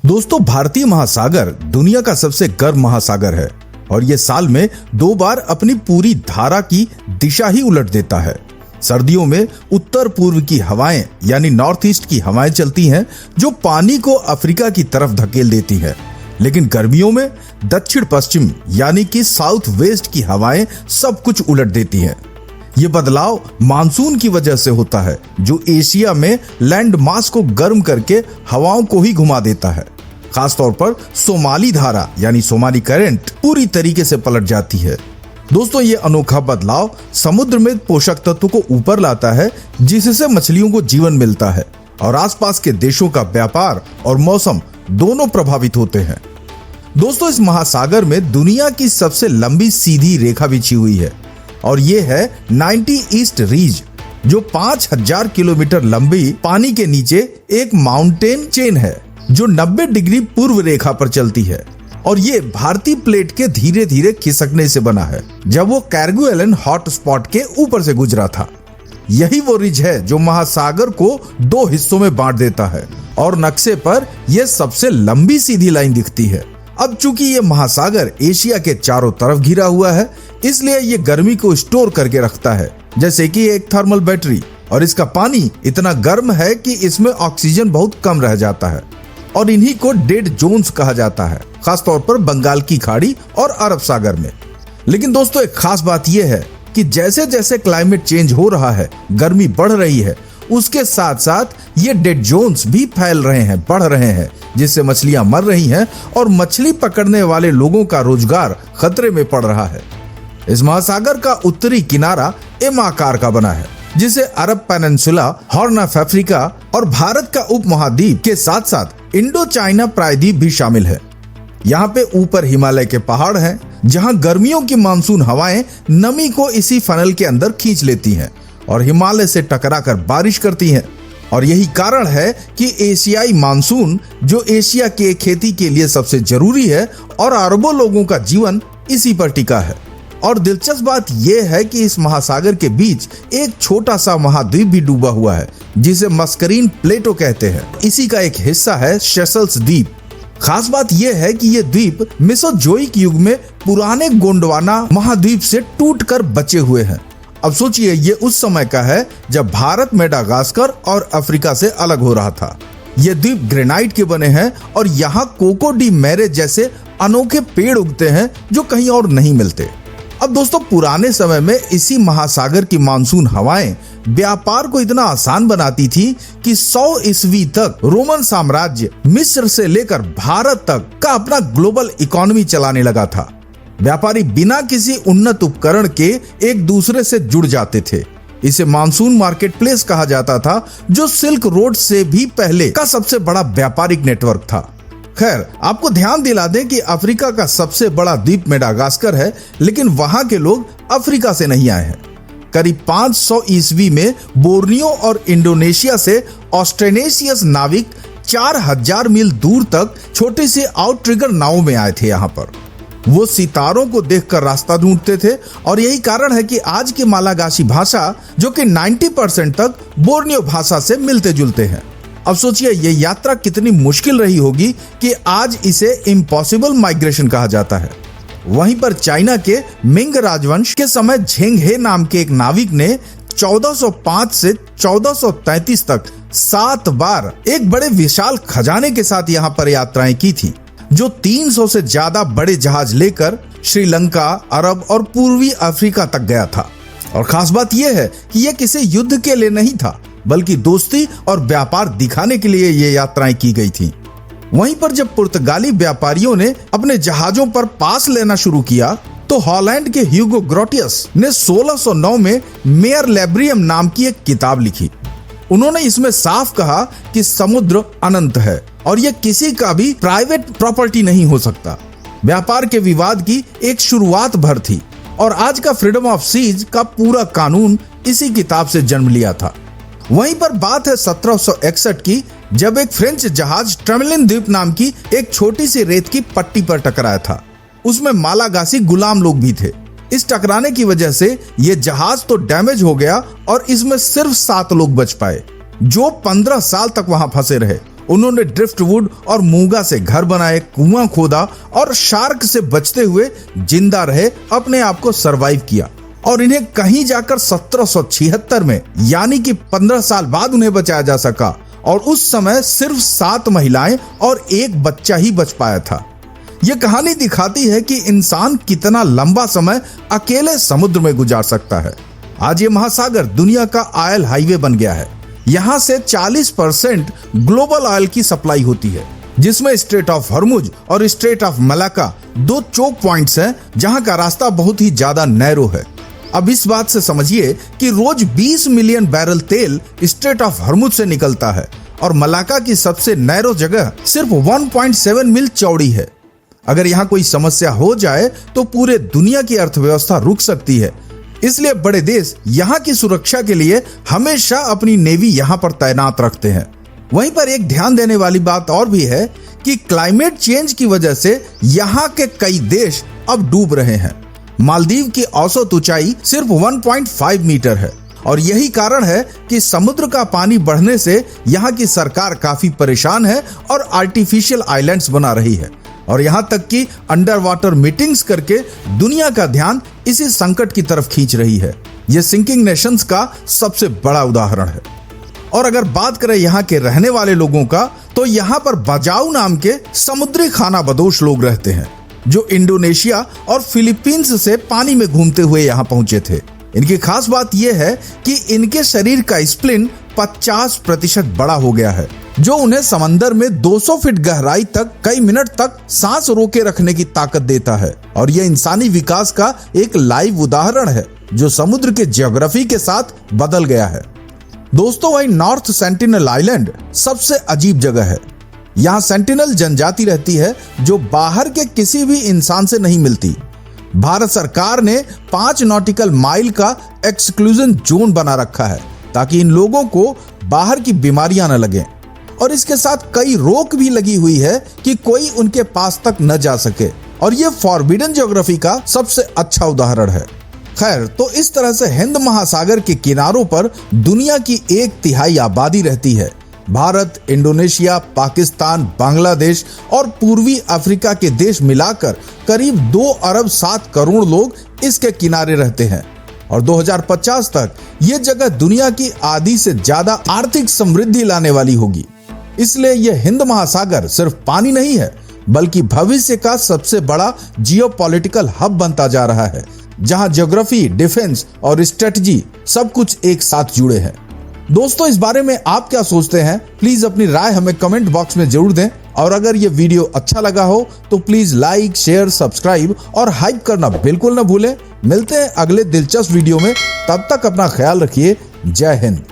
दोस्तों, भारतीय महासागर दुनिया का सबसे गर्म महासागर है और ये साल में 2 बार अपनी पूरी धारा की दिशा ही उलट देता है। सर्दियों में उत्तर पूर्व की हवाएं यानी नॉर्थ ईस्ट की हवाएं चलती हैं जो पानी को अफ्रीका की तरफ धकेल देती है, लेकिन गर्मियों में दक्षिण पश्चिम यानी कि साउथ वेस्ट की हवाएं सब कुछ उलट देती हैं। ये बदलाव मानसून की वजह से होता है जो एशिया में लैंड मास को गर्म करके हवाओं को ही घुमा देता है। खासतौर पर सोमाली धारा यानी सोमाली करंट पूरी तरीके से पलट जाती है। दोस्तों, ये अनोखा बदलाव समुद्र में पोषक तत्व को ऊपर लाता है जिससे मछलियों को जीवन मिलता है और आसपास के देशों का व्यापार और मौसम दोनों प्रभावित होते हैं। दोस्तों, इस महासागर में दुनिया की सबसे लंबी सीधी रेखा बिछी हुई है और ये है 90 ईस्ट रीज जो 5000 किलोमीटर लंबी पानी के नीचे एक माउंटेन चेन है जो 90 डिग्री पूर्व रेखा पर चलती है और ये भारतीय प्लेट के धीरे धीरे खिसकने से बना है जब वो कैर्गुएलन हॉट स्पॉट के ऊपर से गुजरा था। यही वो रिज है जो महासागर को 2 हिस्सों में बांट देता है और नक्शे पर यह सबसे लंबी सीधी लाइन दिखती है। अब चूंकि ये महासागर एशिया के चारों तरफ घिरा हुआ है, इसलिए ये गर्मी को स्टोर करके रखता है जैसे कि एक थर्मल बैटरी, और इसका पानी इतना गर्म है कि इसमें ऑक्सीजन बहुत कम रह जाता है और इन्हीं को डेड जोन्स कहा जाता है, खासतौर पर बंगाल की खाड़ी और अरब सागर में। लेकिन दोस्तों, एक खास बात यह है कि जैसे जैसे क्लाइमेट चेंज हो रहा है, गर्मी बढ़ रही है, उसके साथ साथ ये डेड जोन्स भी फैल रहे हैं, बढ़ रहे हैं, जिससे मछलियां मर रही हैं और मछली पकड़ने वाले लोगों का रोजगार खतरे में पड़ रहा है। इस महासागर का उत्तरी किनारा एम आकार का बना है जिसे अरब पेनिनसुला, हॉर्न ऑफ अफ्रीका और भारत का उपमहाद्वीप के साथ साथ इंडो चाइना प्रायद्वीप भी शामिल है। यहाँ पे ऊपर हिमालय के पहाड़ हैं जहाँ गर्मियों की मानसून हवाएं नमी को इसी फनल के अंदर खींच लेती हैं और हिमालय से टकराकर बारिश करती हैं। और यही कारण है कि एशियाई मानसून जो एशिया के खेती के लिए सबसे जरूरी है और अरबों लोगों का जीवन इसी पर टिका है। और दिलचस्प बात यह है कि इस महासागर के बीच एक छोटा सा महाद्वीप भी डूबा हुआ है जिसे मस्करीन प्लेटो कहते हैं। इसी का एक हिस्सा है सेशल्स द्वीप। खास बात यह है कि ये द्वीप मेसोजोइक युग में पुराने गोंडवाना महाद्वीप से टूटकर बचे हुए हैं। अब सोचिए, ये उस समय का है जब भारत मेडागास्कर और अफ्रीका से अलग हो रहा था। ये द्वीप ग्रेनाइट के बने हैं और यहाँ कोको डी मैरे जैसे अनोखे पेड़ उगते हैं जो कहीं और नहीं मिलते। अब दोस्तों, पुराने समय में इसी महासागर की मानसून हवाएं व्यापार को इतना आसान बनाती थी कि 100 ईस्वी तक रोमन साम्राज्य मिस्र से लेकर भारत तक का अपना ग्लोबल इकोनॉमी चलाने लगा था। व्यापारी बिना किसी उन्नत उपकरण के एक दूसरे से जुड़ जाते थे। इसे मानसून मार्केट प्लेस कहा जाता था जो सिल्क रोड से भी पहले का सबसे बड़ा व्यापारिक नेटवर्क था। खैर, आपको ध्यान दिला दें कि अफ्रीका का सबसे बड़ा द्वीप मेडागास्कर है, लेकिन वहां के लोग अफ्रीका से नहीं आए हैं। करीब 500 ईस्वी में बोर्नियो और इंडोनेशिया से ऑस्ट्रेनेशियस नाविक 4000 मील दूर तक छोटी सी आउटरिगर नाव में आए थे। यहाँ पर वो सितारों को देखकर रास्ता ढूंढते थे और यही कारण है कि आज की मालागासी भाषा जो कि 90% तक बोर्नियो भाषा से मिलते जुलते हैं। अब सोचिए, ये यात्रा कितनी मुश्किल रही होगी कि आज इसे इम्पॉसिबल माइग्रेशन कहा जाता है। वहीं पर चाइना के मिंग राजवंश के समय झेंग हे नाम के एक नाविक ने 1405 से 1433 तक 7 बार एक बड़े विशाल खजाने के साथ यहाँ पर यात्राएं की थी, जो 300 से ज्यादा बड़े जहाज लेकर श्रीलंका, अरब और पूर्वी अफ्रीका तक गया था। और खास बात यह है कि यह किसी युद्ध के लिए नहीं था, बल्कि दोस्ती और व्यापार दिखाने के लिए ये यात्राएं की गई थी। वहीं पर जब पुर्तगाली व्यापारियों ने अपने जहाजों पर पास लेना शुरू किया तो हॉलैंड के ह्यूगो ग्रोटियस ने 1609 में मेयर लेब्रियम नाम की एक किताब लिखी। उन्होंने इसमें साफ कहा कि समुद्र अनंत है और यह किसी का भी प्राइवेट प्रॉपर्टी नहीं हो सकता। व्यापार के विवाद की एक शुरुआत भर थी और आज का फ्रीडम ऑफ सीज का पूरा कानून इसी किताब से जन्म लिया था। वहीं पर बात है 1761 की, जब एक फ्रेंच जहाज ट्रेमेलिन द्वीप नाम की एक छोटी सी रेत की पट्टी पर टकराया था। उसमें मालागासी गुलाम लोग भी थे। इस टकराने की वजह से यह जहाज तो डैमेज हो गया और इसमें सिर्फ 7 लोग बच पाए जो 15 साल तक वहां फंसे रहे उन्होंने ड्रिफ्टवुड और मूंगा से घर बनाए, कुआं खोदा और शार्क से बचते हुए जिंदा रहे अपने आप को सरवाइव किया। और इन्हें कहीं जाकर 1776 में यानी कि 15 साल बाद उन्हें बचाया जा सका और उस समय सिर्फ 7 महिलाएं और 1 बच्चा ही बच पाया था। यह कहानी दिखाती है कि इंसान कितना लंबा समय अकेले समुद्र में गुजार सकता है। आज ये महासागर दुनिया का ऑयल हाईवे बन गया है। यहाँ से 40% ग्लोबल ऑयल की सप्लाई होती है, जिसमें स्ट्रेट ऑफ हॉर्मुज और strait of Malacca 2 choke points हैं, जहां का रास्ता बहुत ही ज्यादा नैरो है। अब इस बात से समझिए कि रोज 20 मिलियन बैरल तेल स्ट्रेट ऑफ हॉर्मुज से निकलता है और मलाक्का की सबसे नैरो जगह सिर्फ 1.7 मील चौड़ी है। अगर यहाँ कोई समस्या हो जाए तो पूरे दुनिया की अर्थव्यवस्था रुक सकती है। इसलिए बड़े देश यहाँ की सुरक्षा के लिए हमेशा अपनी नेवी यहाँ पर तैनात रखते हैं। वहीं पर एक ध्यान देने वाली बात और भी है कि क्लाइमेट चेंज की वजह से यहाँ के कई देश अब डूब रहे हैं। मालदीव की औसत ऊंचाई सिर्फ 1.5 मीटर है और यही कारण है कि समुद्र का पानी बढ़ने से यहाँ की सरकार काफी परेशान है और आर्टिफिशियल आइलैंड्स बना रही है और यहाँ तक कि अंडर वाटर मीटिंग्स करके दुनिया का ध्यान इसी संकट की तरफ खींच रही है। यह सिंकिंग नेशंस का सबसे बड़ा उदाहरण है। और अगर बात करें यहाँ के रहने वाले लोगों का, तो यहाँ पर बजाऊ नाम के समुद्री खानाबदोश लोग रहते हैं, जो इंडोनेशिया और फिलीपींस से पानी में घूमते हुए यहाँ पहुंचे थे। इनकी खास बात यह है कि इनके शरीर का स्प्लिन 50% बड़ा हो गया है, जो उन्हें समंदर में 200 फीट गहराई तक कई मिनट तक सांस रोके रखने की ताकत देता है। और यह इंसानी विकास का एक लाइव उदाहरण है जो समुद्र के ज्योग्राफी के साथ बदल गया है। दोस्तों, वहीं नॉर्थ सेंटिनल आइलैंड सबसे अजीब जगह है। यहाँ सेंटिनल जनजाति रहती है जो बाहर के किसी भी इंसान से नहीं मिलती। भारत सरकार ने 5 नॉटिकल माइल का एक्सक्लूजन जोन बना रखा है ताकि इन लोगों को बाहर की बीमारियां न लगें और इसके साथ कई रोक भी लगी हुई है कि कोई उनके पास तक न जा सके और ये फॉरबिडन ज्योग्राफी का सबसे अच्छा उदाहरण है। खैर, तो इस तरह से हिंद महासागर के किनारों पर दुनिया की 1/3 आबादी रहती है। भारत, इंडोनेशिया, पाकिस्तान, बांग्लादेश और पूर्वी अफ्रीका के देश मिलाकर करीब 2 अरब 7 करोड़ लोग इसके किनारे रहते हैं और 2050 तक ये जगह दुनिया की आधी से ज्यादा आर्थिक समृद्धि लाने वाली होगी। इसलिए यह हिंद महासागर सिर्फ पानी नहीं है, बल्कि भविष्य का सबसे बड़ा जियोपॉलिटिकल हब बनता जा रहा है, जहां ज्योग्राफी, डिफेंस और स्ट्रेटजी सब कुछ एक साथ जुड़े हैं। दोस्तों, इस बारे में आप क्या सोचते हैं? प्लीज अपनी राय हमें कमेंट बॉक्स में जरूर दें और अगर ये वीडियो अच्छा लगा हो तो प्लीज लाइक, शेयर, सब्सक्राइब और हाइप करना बिल्कुल न भूलें। मिलते हैं अगले दिलचस्प वीडियो में, तब तक अपना ख्याल रखिए। जय हिंद।